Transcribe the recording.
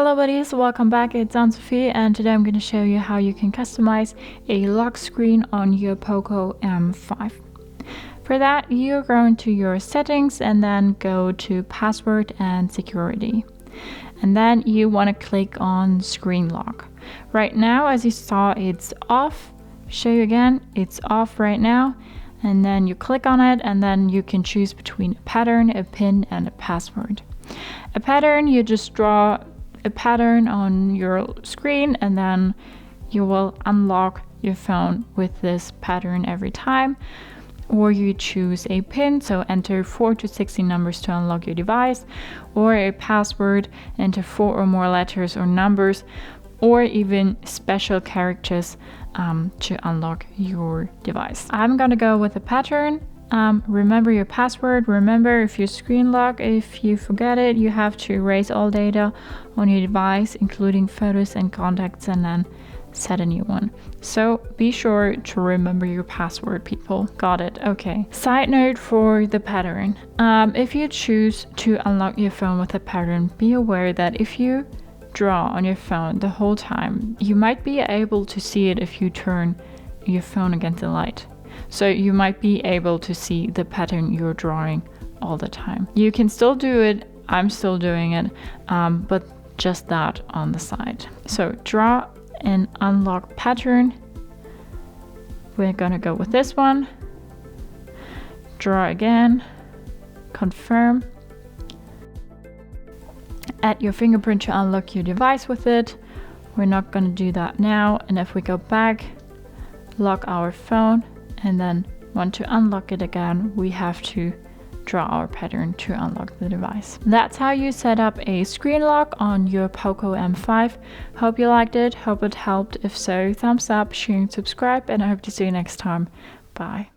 Hello buddies, welcome back. It's Sophie, and today I'm going to show you how you can customize a lock screen on your Poco M5. For that, you're going to your settings and then go to password and security. And then you want to click on Screenlock. Right now, as you saw, it's off. Show you again, it's off right now. And then you click on it, and then you can choose between a pattern, a pin, and a password. A pattern, you just draw a pattern on your screen, and then you will unlock your phone with this pattern every time. Or you choose a pin, so enter 4 to 16 numbers to unlock your device, or a password, enter 4 or more letters or numbers, or even special characters to unlock your device. I'm gonna go with a pattern. Remember your password. Remember, if you screen lock, if you forget it, you have to erase all data on your device, including photos and contacts, and then set a new one. So be sure to remember your password, people. Got it? Okay. Side note for the pattern. If you choose to unlock your phone with a pattern, be aware that if you draw on your phone the whole time, you might be able to see it if you turn your phone against the light. So you might be able to see the pattern you're drawing all the time. You can still do it. I'm still doing it, but just that on the side. So draw and unlock pattern. We're gonna go with this one. Draw again, confirm. Add your fingerprint to unlock your device with it. We're not gonna do that now. And if we go back, lock our phone, and then want to unlock it again, we have to draw our pattern to unlock the device. That's how you set up a screen lock on your Poco M5. Hope you liked it, hope it helped. If so, thumbs up, share and subscribe, and I hope to see you next time. Bye.